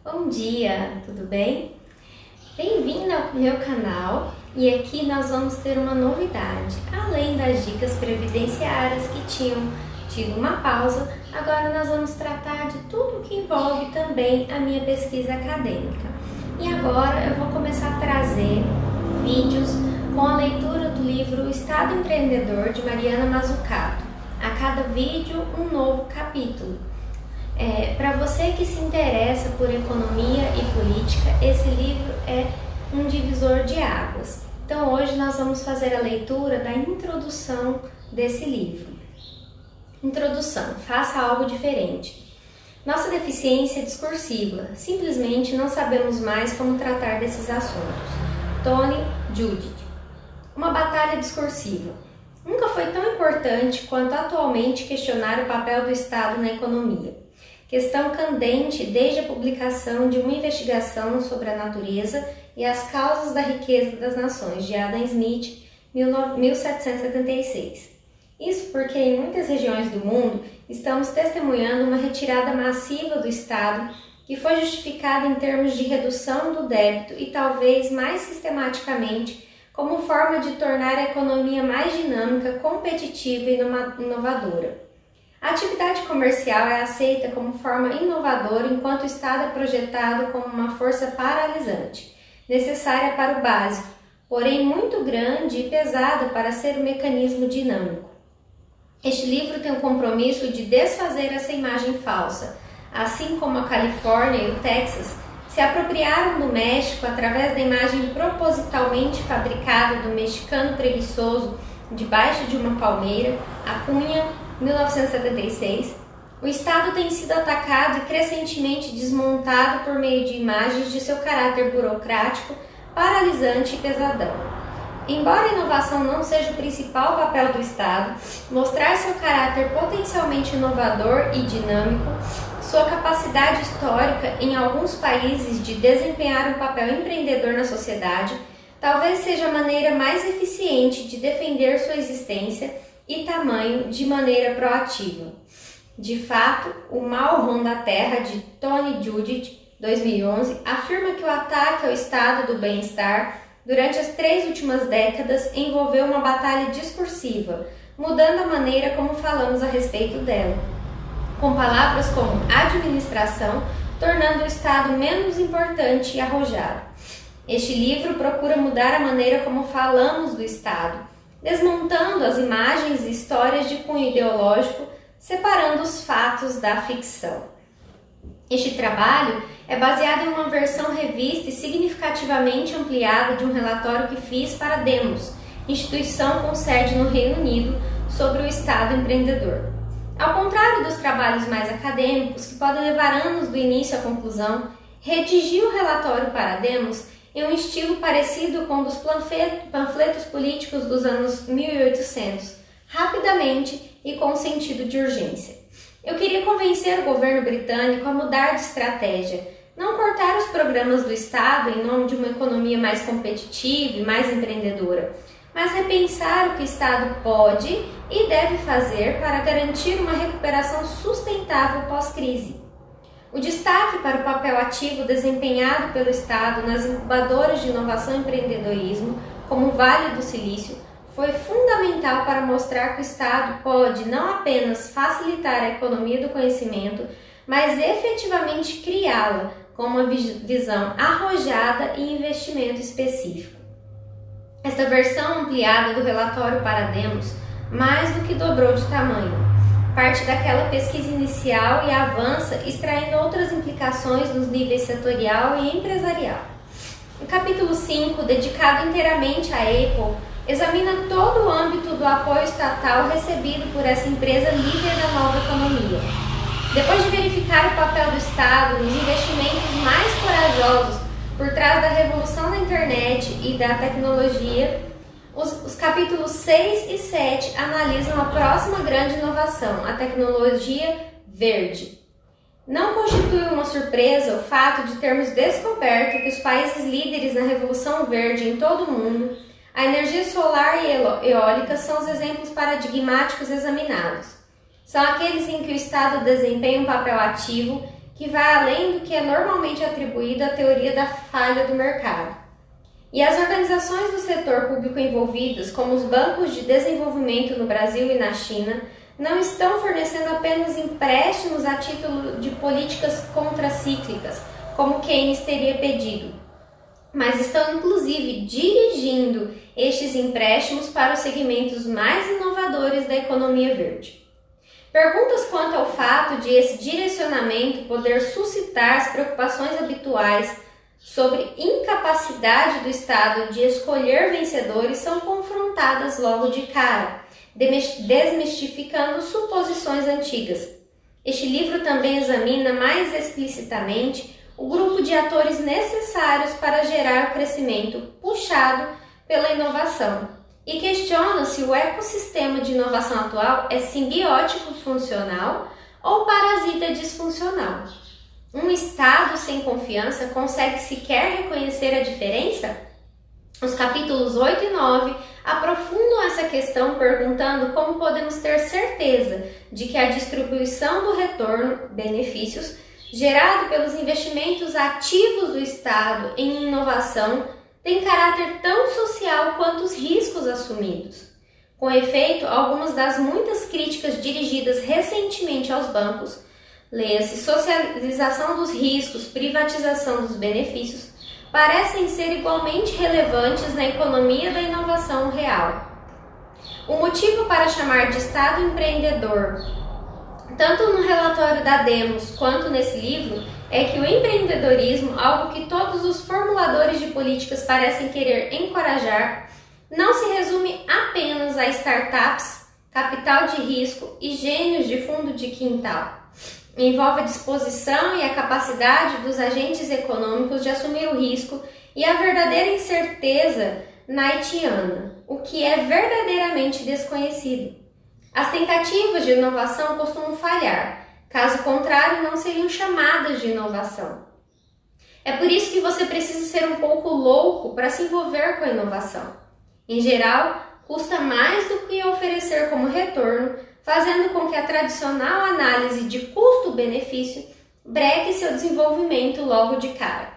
Bom dia, tudo bem? Bem-vindo ao meu canal e aqui nós vamos ter uma novidade. Além das dicas previdenciárias que tinham tido uma pausa, agora nós vamos tratar de tudo que envolve também a minha pesquisa acadêmica. E agora eu vou começar a trazer vídeos com a leitura do livro O Estado Empreendedor de Mariana Mazzucato. A cada vídeo um novo capítulo. Para você que se interessa por economia e política, esse livro é um divisor de águas. Então hoje nós vamos fazer a leitura da introdução desse livro. Introdução: faça algo diferente. Nossa deficiência é discursiva, simplesmente não sabemos mais como tratar desses assuntos. Tony Judt. Uma batalha discursiva. Nunca foi tão importante quanto atualmente questionar o papel do Estado na economia. Questão candente desde a publicação de uma investigação sobre a natureza e as causas da riqueza das nações, de Adam Smith, 1776. Isso porque em muitas regiões do mundo estamos testemunhando uma retirada massiva do Estado que foi justificada em termos de redução do débito e talvez mais sistematicamente como forma de tornar a economia mais dinâmica, competitiva e inovadora. A atividade comercial é aceita como forma inovadora enquanto o Estado é projetado como uma força paralisante, necessária para o básico, porém muito grande e pesada para ser um mecanismo dinâmico. Este livro tem o compromisso de desfazer essa imagem falsa, assim como a Califórnia e o Texas se apropriaram do México através da imagem propositalmente fabricada do mexicano preguiçoso debaixo de uma palmeira, a Cunha, 1976, o Estado tem sido atacado e crescentemente desmontado por meio de imagens de seu caráter burocrático, paralisante e pesadão. Embora a inovação não seja o principal papel do Estado, mostrar seu caráter potencialmente inovador e dinâmico, sua capacidade histórica em alguns países de desempenhar um papel empreendedor na sociedade, talvez seja a maneira mais eficiente de defender sua existência e tamanho de maneira proativa. De fato, o Mal Ronda a Terra, de Tony Judt, 2011, afirma que o ataque ao estado do bem-estar durante as 3 últimas décadas envolveu uma batalha discursiva, mudando a maneira como falamos a respeito dela, com palavras como administração, tornando o Estado menos importante e arrojado. Este livro procura mudar a maneira como falamos do Estado, desmontando as imagens e histórias de cunho ideológico, separando os fatos da ficção. Este trabalho é baseado em uma versão revista e significativamente ampliada de um relatório que fiz para Demos, instituição com sede no Reino Unido, sobre o Estado empreendedor. Ao contrário dos trabalhos mais acadêmicos, que podem levar anos do início à conclusão, redigi o relatório para Demos em um estilo parecido com o dos panfletos políticos dos anos 1800, rapidamente e com sentido de urgência. Eu queria convencer o governo britânico a mudar de estratégia, não cortar os programas do Estado em nome de uma economia mais competitiva e mais empreendedora, mas repensar o que o Estado pode e deve fazer para garantir uma recuperação sustentável pós-crise. O destaque para o papel ativo desempenhado pelo Estado nas incubadoras de inovação e empreendedorismo, como o Vale do Silício, foi fundamental para mostrar que o Estado pode não apenas facilitar a economia do conhecimento, mas efetivamente criá-la com uma visão arrojada e investimento específico. Esta versão ampliada do relatório para Demos mais do que dobrou de tamanho. Parte daquela pesquisa inicial e avança, extraindo outras implicações nos níveis setorial e empresarial. O capítulo 5, dedicado inteiramente à Apple, examina todo o âmbito do apoio estatal recebido por essa empresa líder da nova economia. Depois de verificar o papel do Estado nos investimentos mais corajosos por trás da revolução da internet e da tecnologia, os capítulos 6 e 7 analisam a próxima grande inovação, a tecnologia verde. Não constitui uma surpresa o fato de termos descoberto que os países líderes na Revolução Verde em todo o mundo, a energia solar e eólica são os exemplos paradigmáticos examinados. São aqueles em que o Estado desempenha um papel ativo que vai além do que é normalmente atribuído à teoria da falha do mercado. E as organizações do setor público envolvidas, como os bancos de desenvolvimento no Brasil e na China, não estão fornecendo apenas empréstimos a título de políticas contracíclicas, como Keynes teria pedido, mas estão inclusive dirigindo estes empréstimos para os segmentos mais inovadores da economia verde. Perguntas quanto ao fato de esse direcionamento poder suscitar as preocupações habituais sobre incapacidade do Estado de escolher vencedores são confrontadas logo de cara, desmistificando suposições antigas. Este livro também examina mais explicitamente o grupo de atores necessários para gerar o crescimento puxado pela inovação e questiona se o ecossistema de inovação atual é simbiótico funcional ou parasita disfuncional. Um Estado sem confiança consegue sequer reconhecer a diferença? Os capítulos 8 e 9 aprofundam essa questão perguntando como podemos ter certeza de que a distribuição do retorno, benefícios, gerado pelos investimentos ativos do Estado em inovação tem caráter tão social quanto os riscos assumidos. Com efeito, algumas das muitas críticas dirigidas recentemente aos bancos, leia-se socialização dos riscos, privatização dos benefícios, parecem ser igualmente relevantes na economia da inovação real. O motivo para chamar de Estado empreendedor, tanto no relatório da Demos quanto nesse livro, é que o empreendedorismo, algo que todos os formuladores de políticas parecem querer encorajar, não se resume apenas a startups, capital de risco e gênios de fundo de quintal. Envolve a disposição e a capacidade dos agentes econômicos de assumir o risco e a verdadeira incerteza knightiana, o que é verdadeiramente desconhecido. As tentativas de inovação costumam falhar, caso contrário não seriam chamadas de inovação. É por isso que você precisa ser um pouco louco para se envolver com a inovação. Em geral, custa mais do que oferecer como retorno, fazendo com que a tradicional análise de custo-benefício breque seu desenvolvimento logo de cara.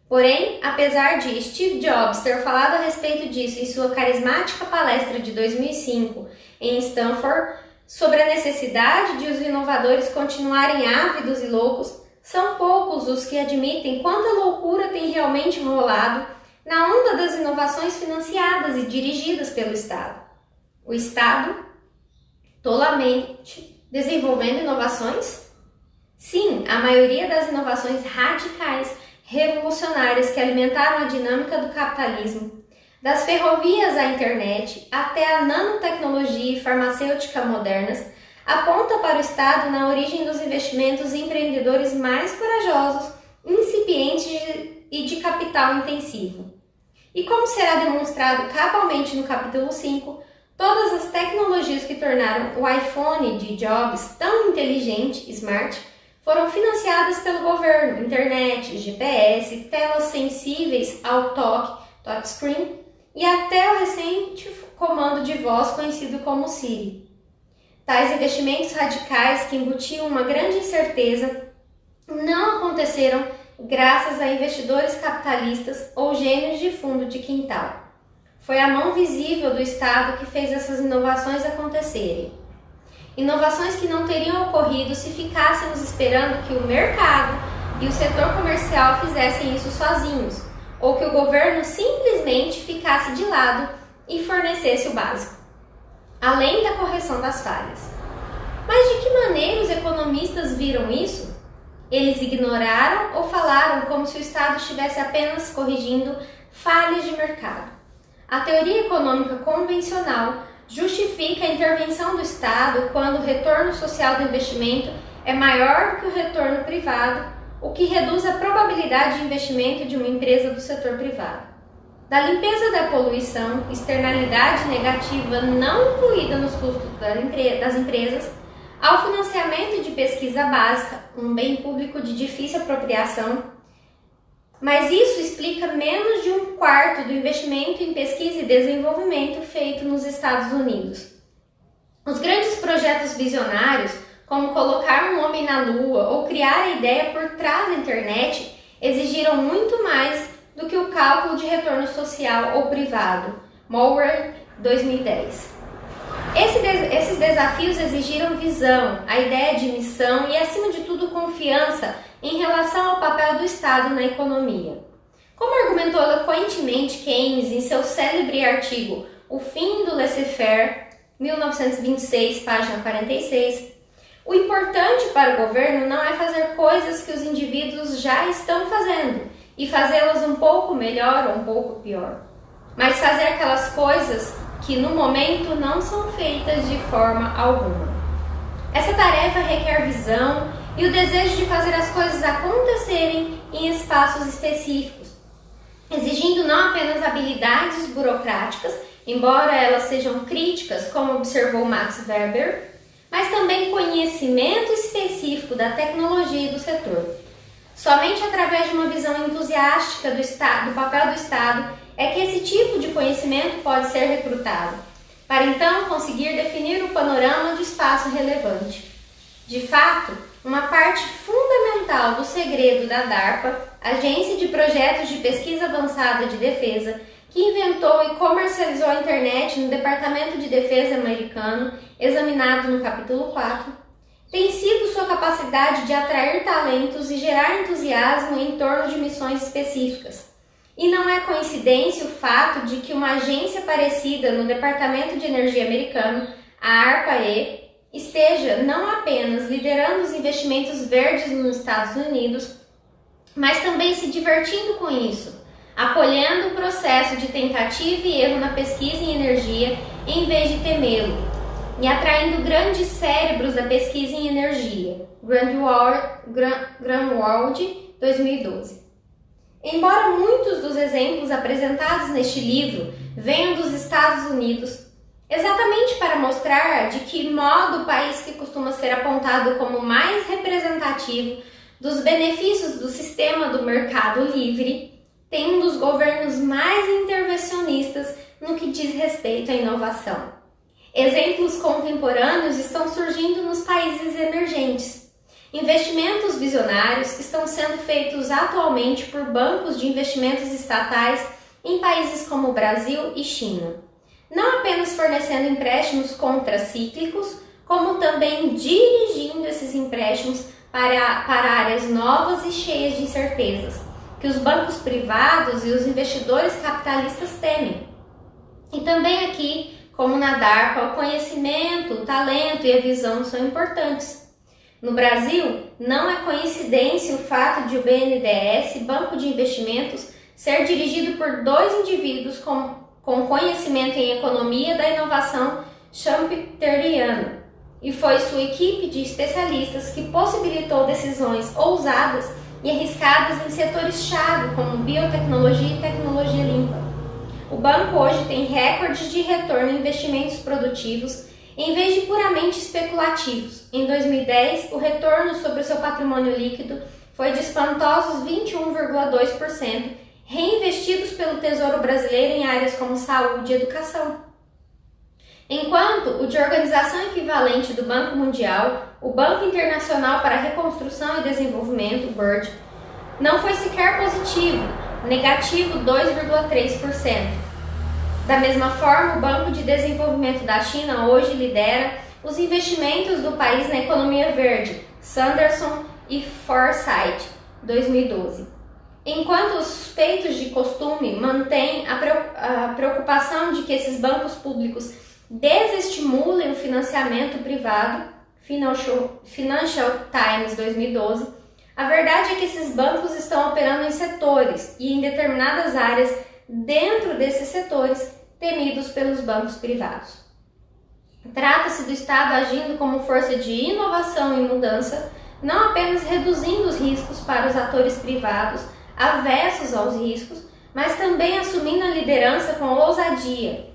Porém, apesar de Steve Jobs ter falado a respeito disso em sua carismática palestra de 2005 em Stanford, sobre a necessidade de os inovadores continuarem ávidos e loucos, são poucos os que admitem quanta loucura tem realmente rolado na onda das inovações financiadas e dirigidas pelo Estado. O Estado tolamente desenvolvendo inovações? Sim, a maioria das inovações radicais, revolucionárias que alimentaram a dinâmica do capitalismo, das ferrovias à internet até a nanotecnologia e farmacêutica modernas, aponta para o Estado na origem dos investimentos em empreendedores mais corajosos, incipientes e de capital intensivo. E como será demonstrado cabalmente no capítulo 5, todas as tecnologias que tornaram o iPhone de Jobs tão inteligente, smart, foram financiadas pelo governo, internet, GPS, telas sensíveis ao toque, touchscreen, e até o recente comando de voz conhecido como Siri. Tais investimentos radicais que embutiam uma grande incerteza não aconteceram graças a investidores capitalistas ou gênios de fundo de quintal. Foi a mão visível do Estado que fez essas inovações acontecerem. Inovações que não teriam ocorrido se ficássemos esperando que o mercado e o setor comercial fizessem isso sozinhos, ou que o governo simplesmente ficasse de lado e fornecesse o básico, além da correção das falhas. Mas de que maneira os economistas viram isso? Eles ignoraram ou falaram como se o Estado estivesse apenas corrigindo falhas de mercado. A teoria econômica convencional justifica a intervenção do Estado quando o retorno social do investimento é maior do que o retorno privado, o que reduz a probabilidade de investimento de uma empresa do setor privado. Da limpeza da poluição, externalidade negativa não incluída nos custos das empresas, ao financiamento de pesquisa básica, um bem público de difícil apropriação, mas isso explica menos de 1/4 do investimento em pesquisa e desenvolvimento feito nos Estados Unidos. Os grandes projetos visionários, como colocar um homem na lua ou criar a ideia por trás da internet, exigiram muito mais do que o cálculo de retorno social ou privado. Mowry, 2010. Esses desafios exigiram visão, a ideia de missão e, acima de tudo, confiança em relação ao papel do Estado na economia. Como argumentou eloquentemente Keynes em seu célebre artigo O Fim do Laissez-faire, 1926, página 46, o importante para o governo não é fazer coisas que os indivíduos já estão fazendo e fazê-las um pouco melhor ou um pouco pior, mas fazer aquelas coisas que no momento não são feitas de forma alguma. Essa tarefa requer visão e o desejo de fazer as coisas acontecerem em espaços específicos, exigindo não apenas habilidades burocráticas, embora elas sejam críticas, como observou Max Weber, mas também conhecimento específico da tecnologia e do setor. Somente através de uma visão entusiástica do papel do Estado é que esse tipo de conhecimento pode ser recrutado, para então conseguir definir o panorama de espaço relevante. De fato, uma parte fundamental do segredo da DARPA, Agência de Projetos de Pesquisa Avançada de Defesa, que inventou e comercializou a internet no Departamento de Defesa americano, examinado no capítulo 4, tem sido sua capacidade de atrair talentos e gerar entusiasmo em torno de missões específicas. E não é coincidência o fato de que uma agência parecida no Departamento de Energia americano, a ARPA-E, esteja não apenas liderando os investimentos verdes nos Estados Unidos, mas também se divertindo com isso, acolhendo o processo de tentativa e erro na pesquisa em energia em vez de temê-lo, e atraindo grandes cérebros da pesquisa em energia. Grunwald, 2012. Embora muitos dos exemplos apresentados neste livro venham dos Estados Unidos, exatamente para mostrar de que modo o país que costuma ser apontado como mais representativo dos benefícios do sistema do mercado livre, tem um dos governos mais intervencionistas no que diz respeito à inovação. Exemplos contemporâneos estão surgindo nos países emergentes. Investimentos visionários estão sendo feitos atualmente por bancos de investimentos estatais em países como Brasil e China, não apenas fornecendo empréstimos contracíclicos, como também dirigindo esses empréstimos para áreas novas e cheias de incertezas, que os bancos privados e os investidores capitalistas temem. E também aqui, como na DARPA, o conhecimento, o talento e a visão são importantes. No Brasil, não é coincidência o fato de o BNDES, Banco de Investimentos, ser dirigido por dois indivíduos com conhecimento em economia da inovação schumpeteriana, e foi sua equipe de especialistas que possibilitou decisões ousadas e arriscadas em setores-chave como biotecnologia e tecnologia limpa. O banco hoje tem recordes de retorno em investimentos produtivos em vez de puramente especulativos. Em 2010, o retorno sobre o seu patrimônio líquido foi de espantosos 21,2%, reinvestidos pelo Tesouro Brasileiro em áreas como saúde e educação. Enquanto o de organização equivalente do Banco Mundial, o Banco Internacional para a Reconstrução e Desenvolvimento, BIRD, não foi sequer positivo, negativo 2,3%. Da mesma forma, o Banco de Desenvolvimento da China hoje lidera os investimentos do país na economia verde, Sanderson e Forsyth, 2012. Enquanto os suspeitos de costume mantêm a preocupação de que esses bancos públicos desestimulem o financiamento privado, Financial Times, 2012, a verdade é que esses bancos estão operando em setores e em determinadas áreas dentro desses setores temidos pelos bancos privados. Trata-se do Estado agindo como força de inovação e mudança, não apenas reduzindo os riscos para os atores privados avessos aos riscos, mas também assumindo a liderança com ousadia,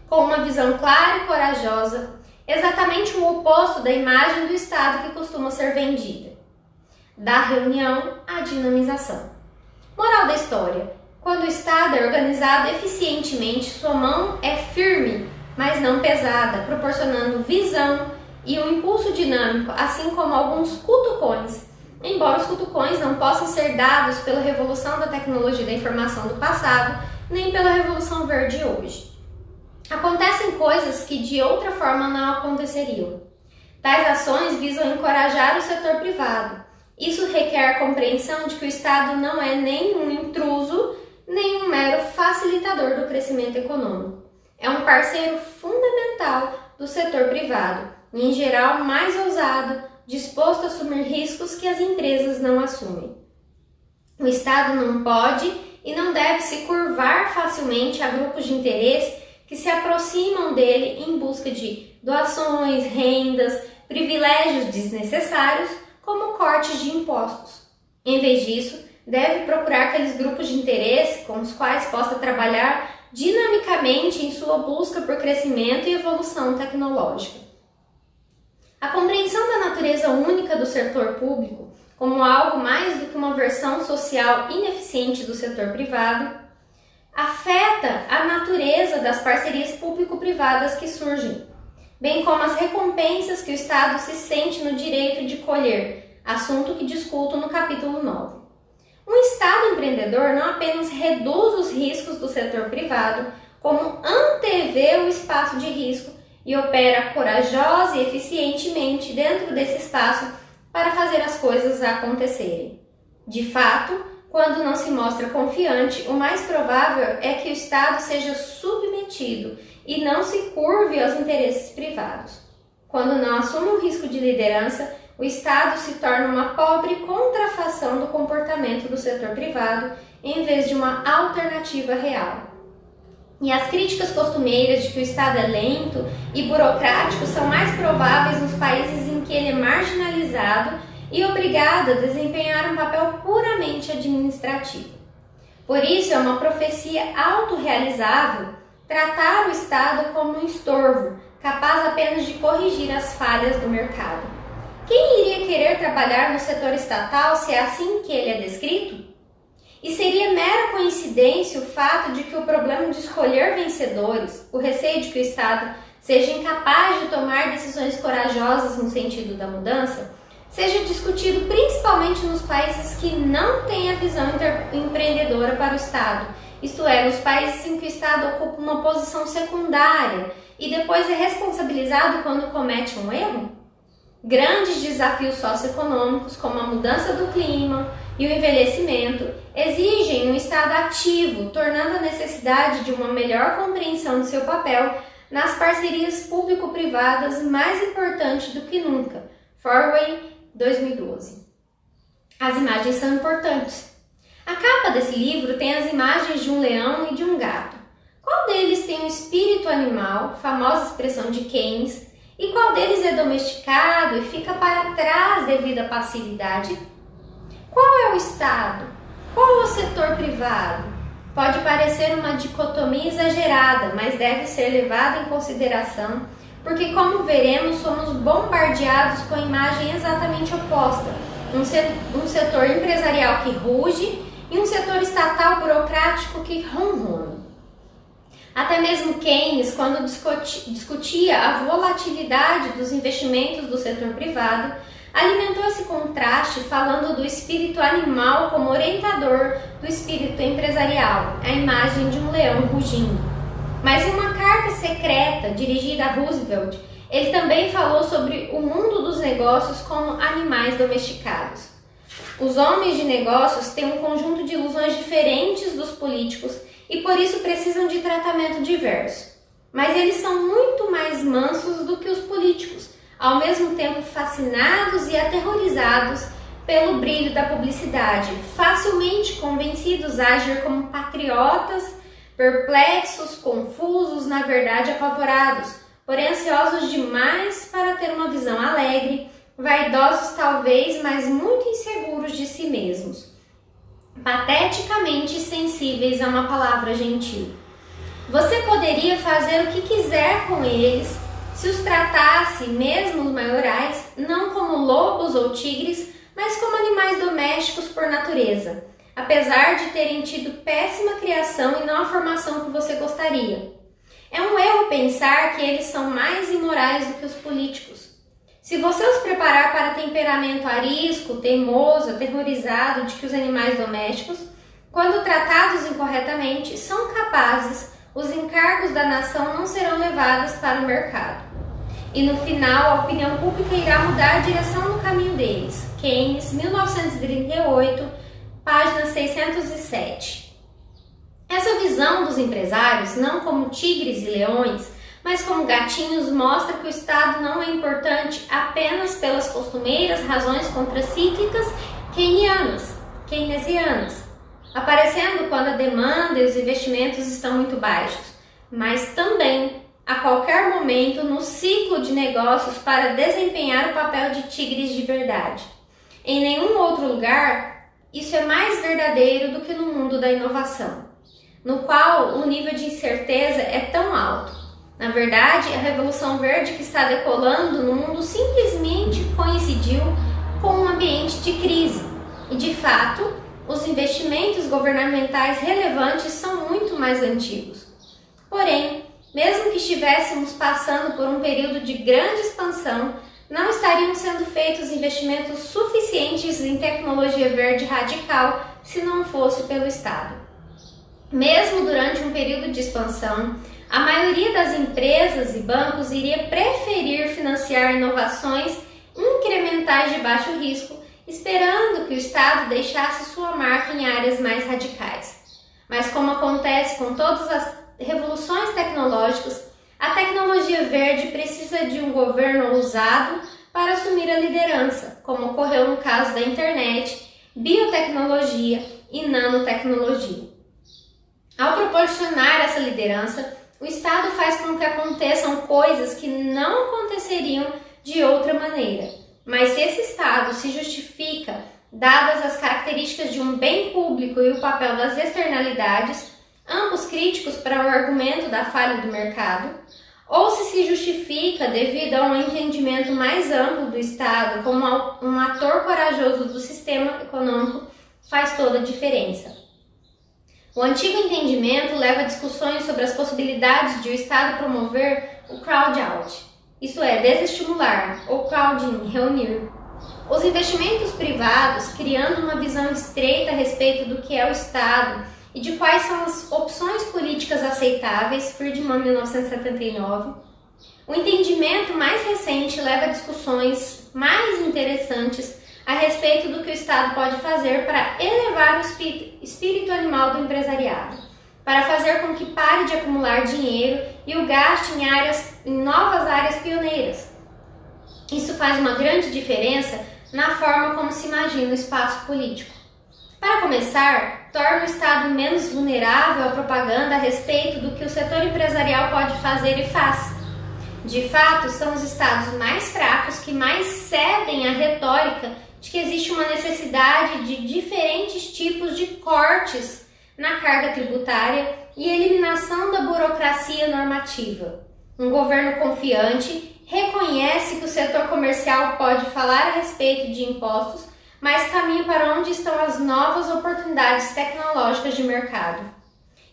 com uma visão clara e corajosa, exatamente o oposto da imagem do Estado que costuma ser vendida. Da reunião à dinamização. Moral da história: quando o Estado é organizado eficientemente, sua mão é firme, mas não pesada, proporcionando visão e um impulso dinâmico, assim como alguns cutucões, embora os cutucões não possam ser dados pela revolução da tecnologia da informação do passado, nem pela revolução verde hoje. Acontecem coisas que de outra forma não aconteceriam. Tais ações visam encorajar o setor privado. Isso requer a compreensão de que o Estado não é nem um intruso, nem um mero facilitador do crescimento econômico. É um parceiro fundamental do setor privado, e em geral mais ousado, disposto a assumir riscos que as empresas não assumem. O Estado não pode e não deve se curvar facilmente a grupos de interesse que se aproximam dele em busca de doações, rendas, privilégios desnecessários, como cortes de impostos. Em vez disso, deve procurar aqueles grupos de interesse com os quais possa trabalhar dinamicamente em sua busca por crescimento e evolução tecnológica. A compreensão da natureza única do setor público como algo mais do que uma versão social ineficiente do setor privado afeta a natureza das parcerias público-privadas que surgem, bem como as recompensas que o Estado se sente no direito de colher, assunto que discuto no capítulo 9. Um Estado empreendedor não apenas reduz os riscos do setor privado, como antevê o espaço de risco e opera corajosa e eficientemente dentro desse espaço para fazer as coisas acontecerem. De fato, quando não se mostra confiante, o mais provável é que o Estado seja submetido e não se curve aos interesses privados. Quando não assume um risco de liderança, o Estado se torna uma pobre contrafação do comportamento do setor privado, em vez de uma alternativa real. E as críticas costumeiras de que o Estado é lento e burocrático são mais prováveis nos países em que ele é marginalizado e obrigado a desempenhar um papel puramente administrativo. Por isso, é uma profecia autorrealizável tratar o Estado como um estorvo, capaz apenas de corrigir as falhas do mercado. Quem iria querer trabalhar no setor estatal se é assim que ele é descrito? E seria mera coincidência o fato de que o problema de escolher vencedores, o receio de que o Estado seja incapaz de tomar decisões corajosas no sentido da mudança, seja discutido principalmente nos países que não têm a visão empreendedora para o Estado, isto é, nos países em que o Estado ocupa uma posição secundária e depois é responsabilizado quando comete um erro? Grandes desafios socioeconômicos, como a mudança do clima e o envelhecimento, exigem um Estado ativo, tornando a necessidade de uma melhor compreensão do seu papel nas parcerias público-privadas mais importante do que nunca. Forway, 2012. As imagens são importantes. A capa desse livro tem as imagens de um leão e de um gato. Qual deles tem um espírito animal, famosa expressão de Keynes, e qual deles é domesticado e fica para trás devido à passividade? Qual é o Estado? Qual é o setor privado? Pode parecer uma dicotomia exagerada, mas deve ser levada em consideração, porque, como veremos, somos bombardeados com a imagem exatamente oposta. Um setor empresarial que ruge e um setor estatal burocrático que ronrona. Até mesmo Keynes, quando discutia a volatilidade dos investimentos do setor privado, alimentou esse contraste falando do espírito animal como orientador do espírito empresarial, a imagem de um leão rugindo. Mas em uma carta secreta dirigida a Roosevelt, ele também falou sobre o mundo dos negócios como animais domesticados. Os homens de negócios têm um conjunto de ilusões diferentes dos políticos e por isso precisam de tratamento diverso. Mas eles são muito mais mansos do que os políticos, ao mesmo tempo fascinados e aterrorizados pelo brilho da publicidade, facilmente convencidos a agir como patriotas, perplexos, confusos, na verdade apavorados, porém ansiosos demais para ter uma visão alegre, vaidosos talvez, mas muito inseguros de si mesmos, pateticamente sensíveis a uma palavra gentil. Você poderia fazer o que quiser com eles se os tratasse, mesmo os maiorais, não como lobos ou tigres, mas como animais domésticos por natureza, apesar de terem tido péssima criação e não a formação que você gostaria. É um erro pensar que eles são mais imorais do que os políticos. Se você os preparar para temperamento arisco, teimoso, aterrorizado de que os animais domésticos, quando tratados incorretamente, são capazes, os encargos da nação não serão levados para o mercado. E no final, a opinião pública irá mudar a direção do caminho deles. Keynes, 1938, página 607. Essa visão dos empresários, não como tigres e leões, mas como gatinhos, mostra que o Estado não é importante apenas pelas costumeiras razões contracíclicas keynesianas, aparecendo quando a demanda e os investimentos estão muito baixos, mas também a qualquer momento no ciclo de negócios para desempenhar o papel de tigres de verdade. Em nenhum outro lugar, isso é mais verdadeiro do que no mundo da inovação, no qual o nível de incerteza é tão alto. Na verdade, a Revolução Verde que está decolando no mundo simplesmente coincidiu com um ambiente de crise. E, de fato, os investimentos governamentais relevantes são muito mais antigos. Porém, mesmo que estivéssemos passando por um período de grande expansão, não estariam sendo feitos investimentos suficientes em tecnologia verde radical se não fosse pelo Estado. Mesmo durante um período de expansão, a maioria das empresas e bancos iria preferir financiar inovações incrementais de baixo risco, esperando que o Estado deixasse sua marca em áreas mais radicais. Mas como acontece com todas as revoluções tecnológicas, a tecnologia verde precisa de um governo ousado para assumir a liderança, como ocorreu no caso da internet, biotecnologia e nanotecnologia. Ao proporcionar essa liderança, o Estado faz com que aconteçam coisas que não aconteceriam de outra maneira. Mas se esse Estado se justifica, dadas as características de um bem público e o papel das externalidades, ambos críticos para o argumento da falha do mercado, ou se justifica devido a um entendimento mais amplo do Estado como um ator corajoso do sistema econômico, faz toda a diferença. O antigo entendimento leva a discussões sobre as possibilidades de o Estado promover o crowd-out, isto é, desestimular, ou crowd-in, reunir, os investimentos privados, criando uma visão estreita a respeito do que é o Estado e de quais são as opções políticas aceitáveis, Friedman, 1979. O entendimento mais recente leva a discussões mais interessantes a respeito do que o Estado pode fazer para elevar o espírito animal do empresariado, para fazer com que pare de acumular dinheiro e o gaste em novas áreas pioneiras. Isso faz uma grande diferença na forma como se imagina o espaço político. Para começar, torna o Estado menos vulnerável à propaganda a respeito do que o setor empresarial pode fazer e faz. De fato, são os Estados mais fracos que mais cedem à retórica de que existe uma necessidade de diferentes tipos de cortes na carga tributária e eliminação da burocracia normativa. Um governo confiante reconhece que o setor comercial pode falar a respeito de impostos, mas caminha para onde estão as novas oportunidades tecnológicas de mercado.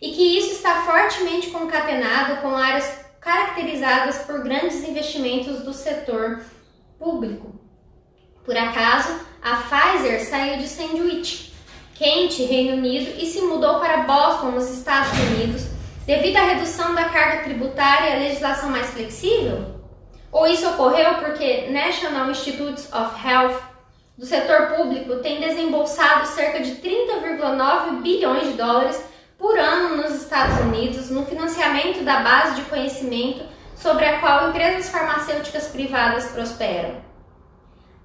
E que isso está fortemente concatenado com áreas caracterizadas por grandes investimentos do setor público. Por acaso, a Pfizer saiu de Sandwich, Kent, Reino Unido, e se mudou para Boston, nos Estados Unidos, devido à redução da carga tributária e à legislação mais flexível? Ou isso ocorreu porque National Institutes of Health do setor público tem desembolsado cerca de 30,9 bilhões de dólares por ano nos Estados Unidos no financiamento da base de conhecimento sobre a qual empresas farmacêuticas privadas prosperam.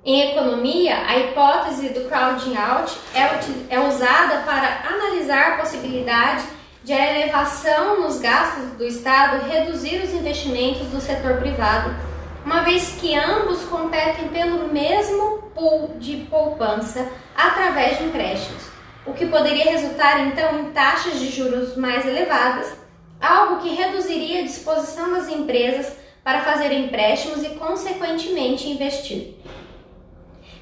Em economia, a hipótese do crowding out é usada para analisar a possibilidade de a elevação nos gastos do Estado reduzir os investimentos do setor privado, uma vez que ambos competem pelo mesmo pool de poupança através de empréstimos, o que poderia resultar então em taxas de juros mais elevadas, algo que reduziria a disposição das empresas para fazer empréstimos e, consequentemente, investir.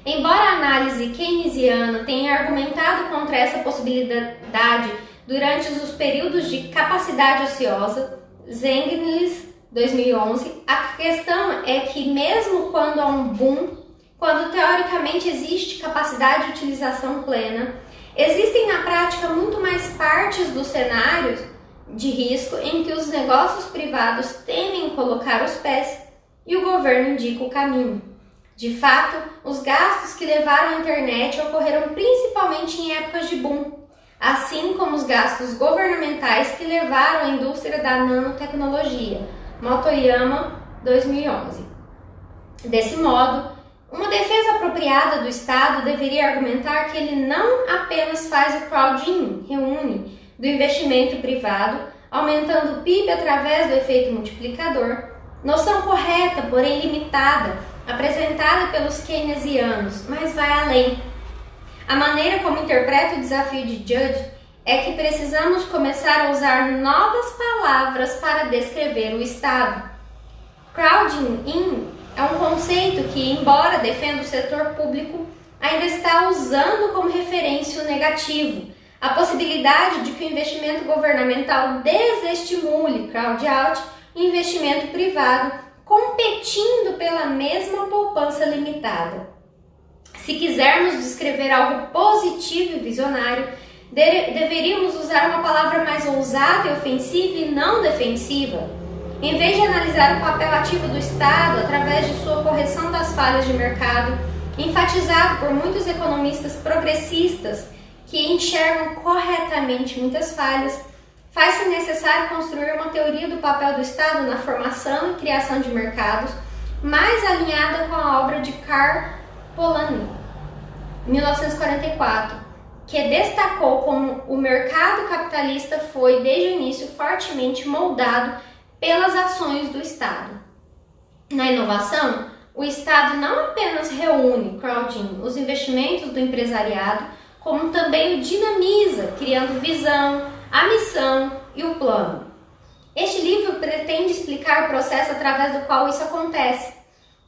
Embora a análise keynesiana tenha argumentado contra essa possibilidade durante os períodos de capacidade ociosa, Zenglis 2011, a questão é que mesmo quando há um boom, quando teoricamente existe capacidade de utilização plena, existem na prática muito mais partes dos cenários de risco em que os negócios privados temem colocar os pés e o governo indica o caminho. De fato, os gastos que levaram à internet ocorreram principalmente em épocas de boom, assim como os gastos governamentais que levaram à indústria da nanotecnologia. Motoyama, 2011. Desse modo, uma defesa apropriada do Estado deveria argumentar que ele não apenas faz o crowding, reúne, do investimento privado, aumentando o PIB através do efeito multiplicador, noção correta, porém limitada, apresentada pelos keynesianos, mas vai além. A maneira como interpreto o desafio de Judge é que precisamos começar a usar novas palavras para descrever o Estado. Crowding in é um conceito que, embora defenda o setor público, ainda está usando como referência o negativo, a possibilidade de que o investimento governamental desestimule crowd out e investimento privado, competindo pela mesma poupança limitada. Se quisermos descrever algo positivo e visionário, deveríamos usar uma palavra mais ousada e ofensiva e não defensiva. Em vez de analisar o papel ativo do Estado através de sua correção das falhas de mercado, enfatizado por muitos economistas progressistas que enxergam corretamente muitas falhas, faz-se necessário construir uma teoria do papel do Estado na formação e criação de mercados, mais alinhada com a obra de Karl Polanyi, 1944, que destacou como o mercado capitalista foi, desde o início, fortemente moldado pelas ações do Estado. Na inovação, o Estado não apenas reúne, crowding, os investimentos do empresariado, como também o dinamiza, criando visão, a missão e o plano. Este livro pretende explicar o processo através do qual isso acontece.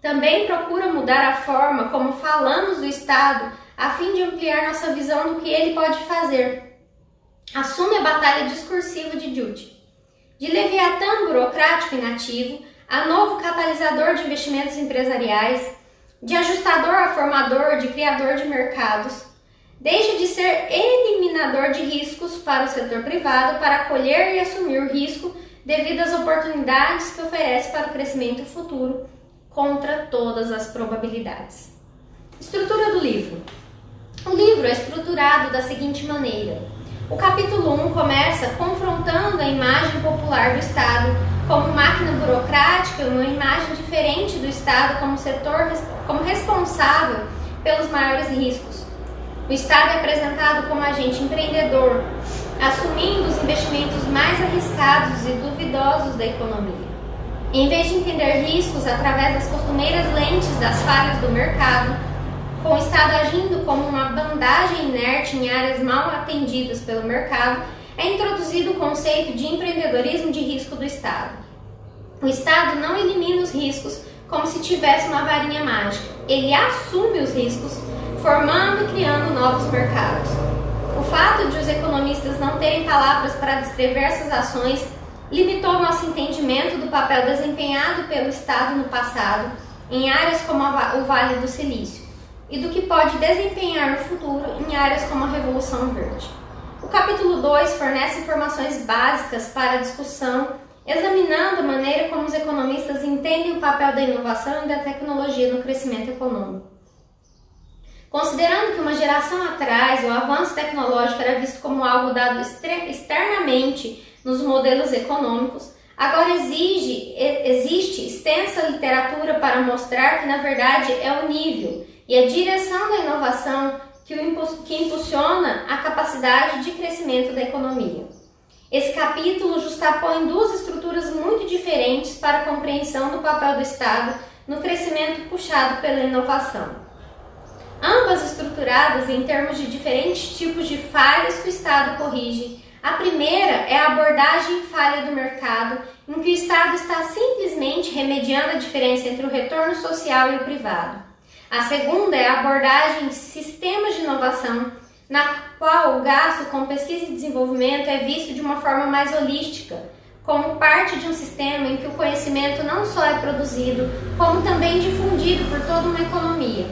Também procura mudar a forma como falamos do Estado a fim de ampliar nossa visão do que ele pode fazer. Assume a batalha discursiva de Judge. De leviatã burocrático inativo a novo catalisador de investimentos empresariais, de ajustador a formador, de criador de mercados, deixa de ser eliminador de riscos para o setor privado para acolher e assumir o risco devido às oportunidades que oferece para o crescimento futuro contra todas as probabilidades. Estrutura do livro. O livro é estruturado da seguinte maneira. O capítulo 1 começa confrontando a imagem popular do Estado como máquina burocrática, uma imagem diferente do Estado como setor como responsável pelos maiores riscos. O Estado é apresentado como agente empreendedor, assumindo os investimentos mais arriscados e duvidosos da economia. Em vez de entender riscos através das costumeiras lentes das falhas do mercado, com o Estado agindo como uma bandagem inerte em áreas mal atendidas pelo mercado, é introduzido o conceito de empreendedorismo de risco do Estado. O Estado não elimina os riscos como se tivesse uma varinha mágica. Ele assume os riscos, formando e criando novos mercados. O fato de os economistas não terem palavras para descrever essas ações limitou nosso entendimento do papel desempenhado pelo Estado no passado em áreas como o Vale do Silício e do que pode desempenhar no futuro em áreas como a Revolução Verde. O capítulo 2 fornece informações básicas para a discussão, examinando a maneira como os economistas entendem o papel da inovação e da tecnologia no crescimento econômico. Considerando que uma geração atrás o avanço tecnológico era visto como algo dado externamente nos modelos econômicos, agora existe extensa literatura para mostrar que, na verdade, é o nível e a direção da inovação que impulsiona a capacidade de crescimento da economia. Esse capítulo justapõe duas estruturas muito diferentes para a compreensão do papel do Estado no crescimento puxado pela inovação. Ambas estruturadas em termos de diferentes tipos de falhas que o Estado corrige. A primeira é a abordagem falha do mercado, em que o Estado está simplesmente remediando a diferença entre o retorno social e o privado. A segunda é a abordagem sistemas de inovação, na qual o gasto com pesquisa e desenvolvimento é visto de uma forma mais holística, como parte de um sistema em que o conhecimento não só é produzido, como também difundido por toda uma economia.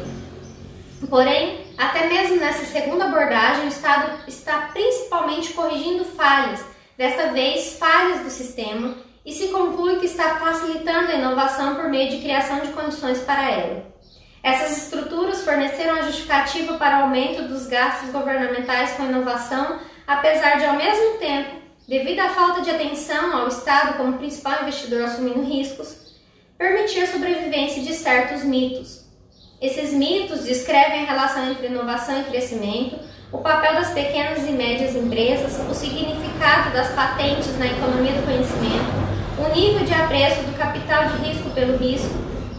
Porém, até mesmo nessa segunda abordagem, o Estado está principalmente corrigindo falhas, desta vez falhas do sistema, e se conclui que está facilitando a inovação por meio de criação de condições para ela. Essas estruturas forneceram a justificativa para o aumento dos gastos governamentais com inovação, apesar de, ao mesmo tempo, devido à falta de atenção ao Estado como principal investidor assumindo riscos, permitir a sobrevivência de certos mitos. Esses mitos descrevem a relação entre inovação e crescimento, o papel das pequenas e médias empresas, o significado das patentes na economia do conhecimento, o nível de apreço do capital de risco pelo risco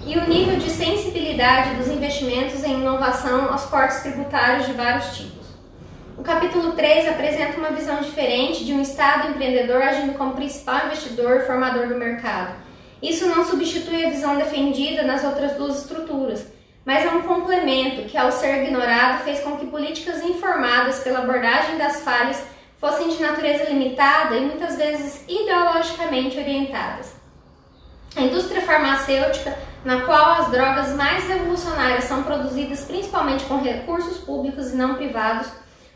e o nível de sensibilidade dos investimentos em inovação aos cortes tributários de vários tipos. O capítulo 3 apresenta uma visão diferente de um Estado empreendedor agindo como principal investidor e formador do mercado. Isso não substitui a visão defendida nas outras duas estruturas, mas é um complemento que, ao ser ignorado, fez com que políticas informadas pela abordagem das falhas fossem de natureza limitada e muitas vezes ideologicamente orientadas. A indústria farmacêutica, na qual as drogas mais revolucionárias são produzidas principalmente com recursos públicos e não privados,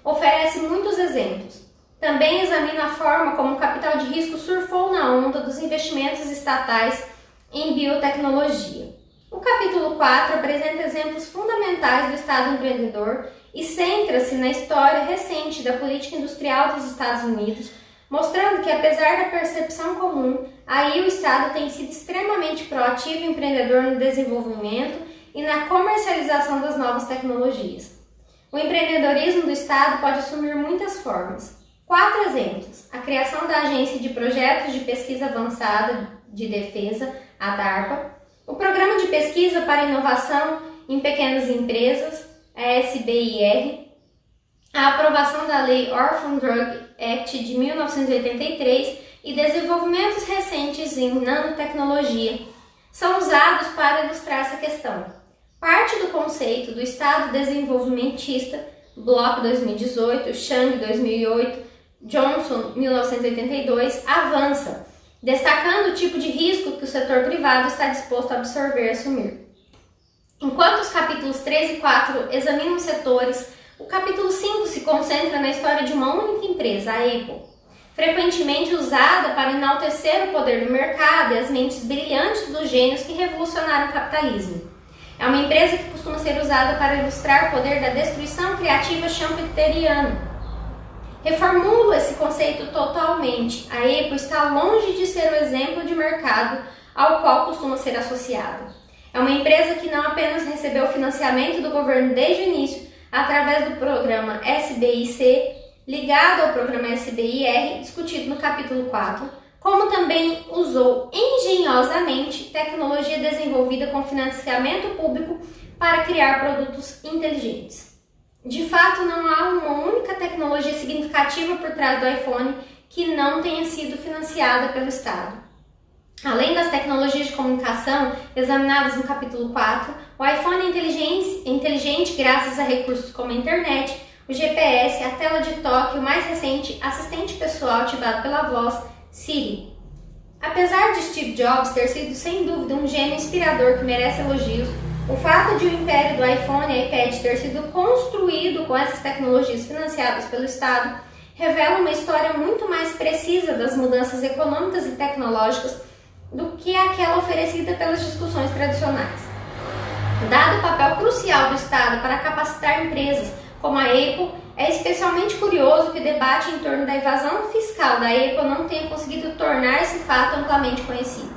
oferece muitos exemplos. Também examina a forma como o capital de risco surfou na onda dos investimentos estatais em biotecnologia. O capítulo 4 apresenta exemplos fundamentais do Estado empreendedor e centra-se na história recente da política industrial dos Estados Unidos, mostrando que, apesar da percepção comum, aí o Estado tem sido extremamente proativo e empreendedor no desenvolvimento e na comercialização das novas tecnologias. O empreendedorismo do Estado pode assumir muitas formas. 4 exemplos: a criação da Agência de Projetos de Pesquisa Avançada de Defesa, a DARPA, o Programa de Pesquisa para Inovação em Pequenas Empresas, a SBIR, a aprovação da Lei Orphan Drug Act de 1983 e desenvolvimentos recentes em nanotecnologia são usados para ilustrar essa questão. Parte do conceito do Estado desenvolvimentista, Bloch 2018, Chang 2008, Johnson 1982, avança, destacando o tipo de risco que o setor privado está disposto a absorver e assumir. Enquanto os capítulos 3 e 4 examinam setores, o capítulo 5 se concentra na história de uma única empresa, a Apple, frequentemente usada para enaltecer o poder do mercado e as mentes brilhantes dos gênios que revolucionaram o capitalismo. É uma empresa que costuma ser usada para ilustrar o poder da destruição criativa schumpeteriana. Reformulo esse conceito totalmente. A Apple está longe de ser o exemplo de mercado ao qual costuma ser associada. É uma empresa que não apenas recebeu financiamento do governo desde o início, através do programa SBIC, ligado ao programa SBIR, discutido no capítulo 4, como também usou engenhosamente tecnologia desenvolvida com financiamento público para criar produtos inteligentes. De fato, não há uma única tecnologia significativa por trás do iPhone que não tenha sido financiada pelo Estado. Além das tecnologias de comunicação examinadas no capítulo 4, o iPhone é inteligente graças a recursos como a internet, o GPS, a tela de toque e o mais recente assistente pessoal ativado pela voz, Siri. Apesar de Steve Jobs ter sido sem dúvida um gênio inspirador que merece elogios, o fato de o império do iPhone e iPad ter sido construído com essas tecnologias financiadas pelo Estado revela uma história muito mais precisa das mudanças econômicas e tecnológicas do que aquela oferecida pelas discussões tradicionais. Dado o papel crucial do Estado para capacitar empresas como a Apple, é especialmente curioso que o debate em torno da evasão fiscal da Apple não tenha conseguido tornar esse fato amplamente conhecido.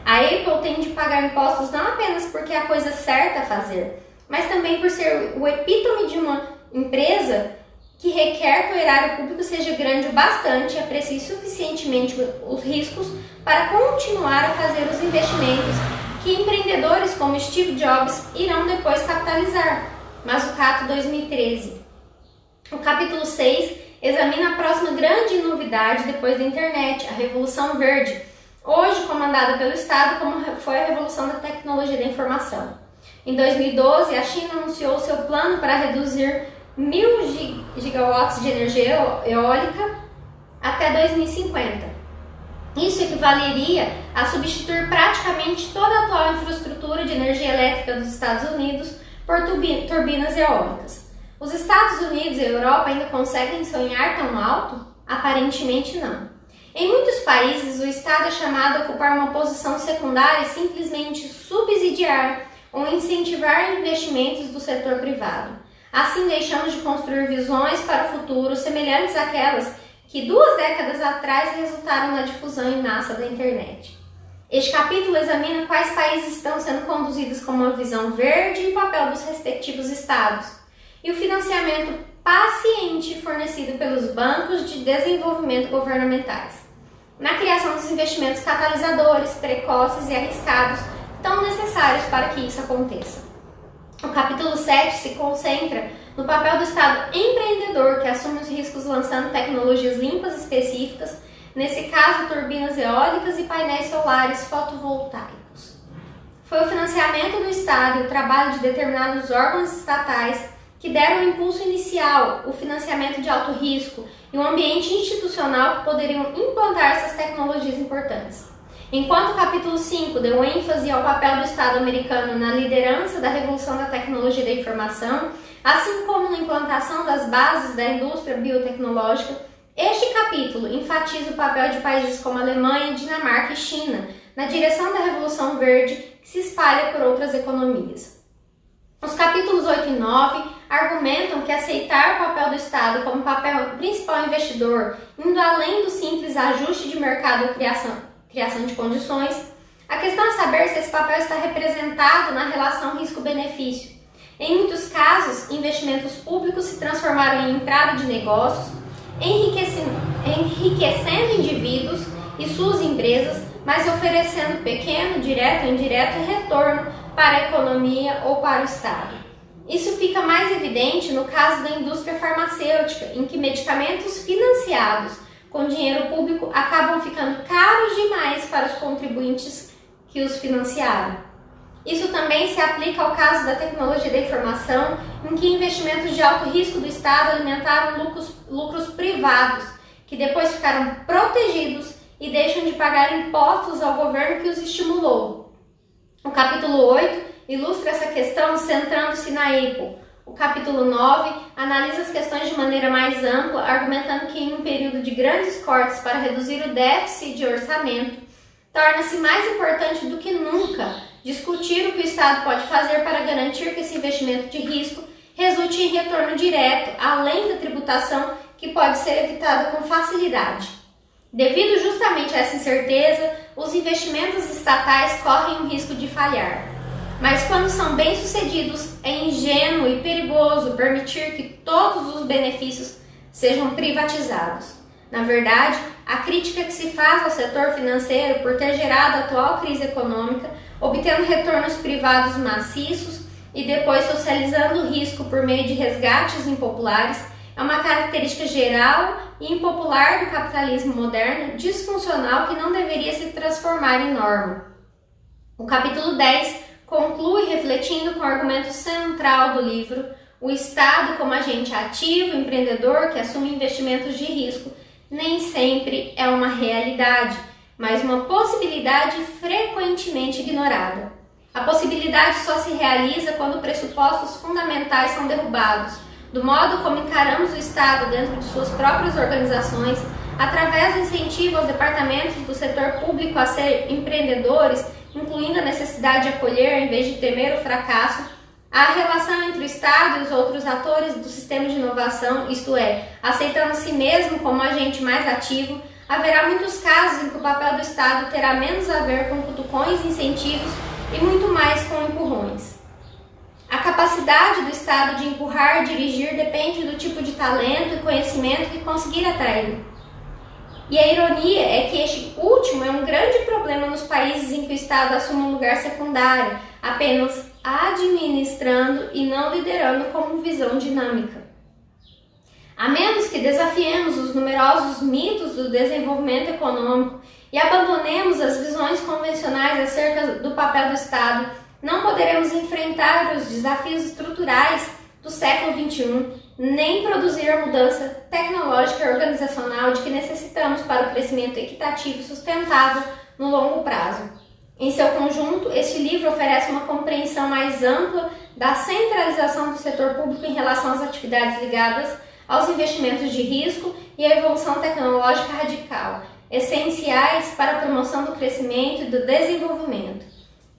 A Apple tem de pagar impostos não apenas porque é a coisa certa a fazer, mas também por ser o epítome de uma empresa que requer que o erário público seja grande o bastante e aprecie suficientemente os riscos para continuar a fazer os investimentos que empreendedores como Steve Jobs irão depois capitalizar. Mazzucato 2013. O capítulo 6 examina a próxima grande novidade depois da internet, a Revolução Verde, hoje comandada pelo Estado, como foi a Revolução da Tecnologia da Informação. Em 2012, a China anunciou seu plano para reduzir 1.000 gigawatts de energia eólica até 2050. Isso equivaleria a substituir praticamente toda a atual infraestrutura de energia elétrica dos Estados Unidos por turbinas eólicas. Os Estados Unidos e a Europa ainda conseguem sonhar tão alto? Aparentemente não. Em muitos países, o Estado é chamado a ocupar uma posição secundária e simplesmente subsidiar ou incentivar investimentos do setor privado. Assim, deixamos de construir visões para o futuro semelhantes àquelas que 2 décadas atrás resultaram na difusão em massa da internet. Este capítulo examina quais países estão sendo conduzidos com uma visão verde e o papel dos respectivos estados, e o financiamento paciente fornecido pelos bancos de desenvolvimento governamentais, na criação dos investimentos catalisadores, precoces e arriscados, tão necessários para que isso aconteça. O capítulo 7 se concentra no papel do Estado empreendedor, que assume os riscos lançando tecnologias limpas específicas, nesse caso turbinas eólicas e painéis solares fotovoltaicos. Foi o financiamento do Estado e o trabalho de determinados órgãos estatais que deram o impulso inicial, o financiamento de alto risco e um ambiente institucional que poderiam implantar essas tecnologias importantes. Enquanto o capítulo 5 deu ênfase ao papel do Estado americano na liderança da revolução da tecnologia da informação, assim como na implantação das bases da indústria biotecnológica, este capítulo enfatiza o papel de países como Alemanha, Dinamarca e China na direção da Revolução Verde, que se espalha por outras economias. Os capítulos 8 e 9 argumentam que aceitar o papel do Estado como papel principal investidor, indo além do simples ajuste de mercado ou criação de condições, a questão é saber se esse papel está representado na relação risco-benefício. Em muitos casos, investimentos públicos se transformaram em entrada de negócios, enriquecendo indivíduos e suas empresas, mas oferecendo pequeno, direto ou indireto retorno para a economia ou para o Estado. Isso fica mais evidente no caso da indústria farmacêutica, em que medicamentos financiados com dinheiro público acabam ficando caros demais para os contribuintes que os financiaram. Isso também se aplica ao caso da tecnologia da informação, em que investimentos de alto risco do Estado alimentaram lucros privados, que depois ficaram protegidos e deixam de pagar impostos ao governo que os estimulou. O capítulo 8 ilustra essa questão centrando-se na Apple. O capítulo 9 analisa as questões de maneira mais ampla, argumentando que em um período de grandes cortes para reduzir o déficit de orçamento, torna-se mais importante do que nunca discutir o que o Estado pode fazer para garantir que esse investimento de risco resulte em retorno direto, além da tributação que pode ser evitada com facilidade. Devido justamente a essa incerteza, os investimentos estatais correm o risco de falhar. Mas quando são bem-sucedidos, é ingênuo e perigoso permitir que todos os benefícios sejam privatizados. Na verdade, a crítica que se faz ao setor financeiro por ter gerado a atual crise econômica, obtendo retornos privados maciços e depois socializando o risco por meio de resgates impopulares, é uma característica geral e impopular do capitalismo moderno, disfuncional, que não deveria se transformar em norma. O capítulo 10 conclui refletindo com o argumento central do livro: o Estado como agente ativo, empreendedor, que assume investimentos de risco, nem sempre é uma realidade, mas uma possibilidade frequentemente ignorada. A possibilidade só se realiza quando pressupostos fundamentais são derrubados, do modo como encaramos o Estado dentro de suas próprias organizações, através do incentivo aos departamentos do setor público a ser empreendedores, incluindo a necessidade de acolher em vez de temer o fracasso, a relação entre o Estado e os outros atores do sistema de inovação, isto é, aceitando a si mesmo como agente mais ativo, haverá muitos casos em que o papel do Estado terá menos a ver com cutucões e incentivos e muito mais com empurrões. A capacidade do Estado de empurrar e dirigir depende do tipo de talento e conhecimento que conseguir atrair. E a ironia é que este último é um grande problema nos países em que o Estado assume um lugar secundário, apenas administrando e não liderando como visão dinâmica. A menos que desafiemos os numerosos mitos do desenvolvimento econômico e abandonemos as visões convencionais acerca do papel do Estado, não poderemos enfrentar os desafios estruturais do século XXI nem produzir a mudança tecnológica e organizacional de que necessitamos para o crescimento equitativo e sustentável no longo prazo. Em seu conjunto, este livro oferece uma compreensão mais ampla da centralização do setor público em relação às atividades ligadas aos investimentos de risco e à evolução tecnológica radical, essenciais para a promoção do crescimento e do desenvolvimento.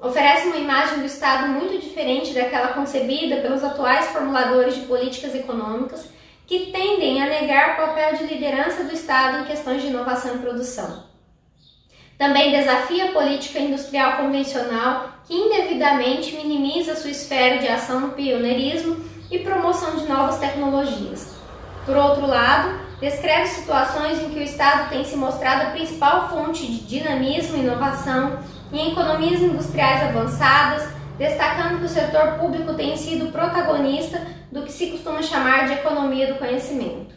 Oferece uma imagem do Estado muito diferente daquela concebida pelos atuais formuladores de políticas econômicas que tendem a negar o papel de liderança do Estado em questões de inovação e produção. Também desafia a política industrial convencional que indevidamente minimiza sua esfera de ação no pioneirismo e promoção de novas tecnologias. Por outro lado, descreve situações em que o Estado tem se mostrado a principal fonte de dinamismo e inovação em economias industriais avançadas, destacando que o setor público tem sido protagonista do que se costuma chamar de economia do conhecimento.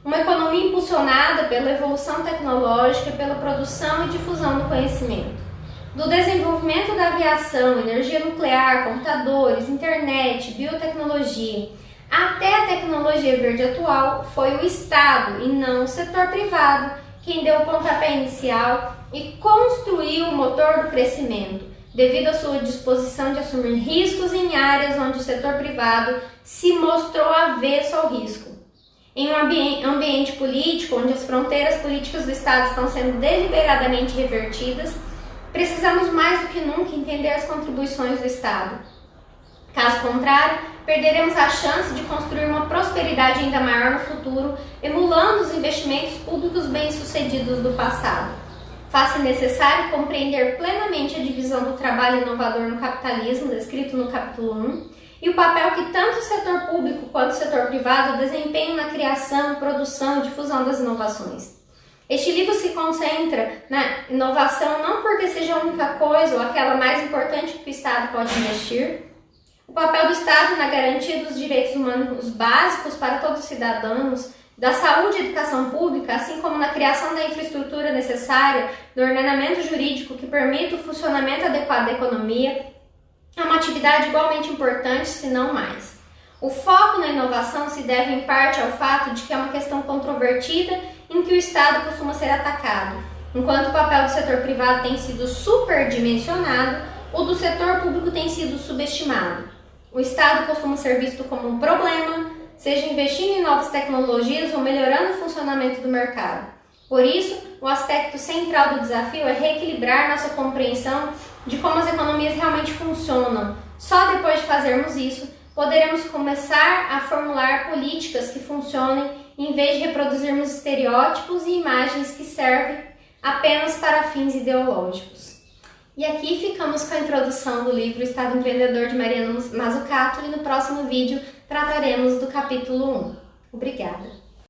Uma economia impulsionada pela evolução tecnológica e pela produção e difusão do conhecimento. Do desenvolvimento da aviação, energia nuclear, computadores, internet, biotecnologia, até a tecnologia verde atual, foi o Estado e não o setor privado quem deu o pontapé inicial e construiu o motor do crescimento, devido à sua disposição de assumir riscos em áreas onde o setor privado se mostrou avesso ao risco. Em um ambiente político onde as fronteiras políticas do Estado estão sendo deliberadamente revertidas, precisamos mais do que nunca entender as contribuições do Estado. Caso contrário, perderemos a chance de construir uma prosperidade ainda maior no futuro, emulando os investimentos públicos bem-sucedidos do passado. Faz-se necessário compreender plenamente a divisão do trabalho inovador no capitalismo, descrito no capítulo 1, e o papel que tanto o setor público quanto o setor privado desempenham na criação, produção e difusão das inovações. Este livro se concentra na inovação não porque seja a única coisa ou aquela mais importante que o Estado pode investir. O papel do Estado na garantia dos direitos humanos básicos para todos os cidadãos, da saúde e educação pública, assim como na criação da infraestrutura necessária, do ordenamento jurídico que permita o funcionamento adequado da economia, é uma atividade igualmente importante, se não mais. O foco na inovação se deve em parte ao fato de que é uma questão controvertida em que o Estado costuma ser atacado, enquanto o papel do setor privado tem sido superdimensionado, o do setor público tem sido subestimado. O Estado costuma ser visto como um problema, seja investindo em novas tecnologias ou melhorando o funcionamento do mercado. Por isso, o aspecto central do desafio é reequilibrar nossa compreensão de como as economias realmente funcionam. Só depois de fazermos isso, poderemos começar a formular políticas que funcionem em vez de reproduzirmos estereótipos e imagens que servem apenas para fins ideológicos. E aqui ficamos com a introdução do livro Estado Empreendedor de Mariana Mazzucato e no próximo vídeo trataremos do capítulo 1. Obrigada!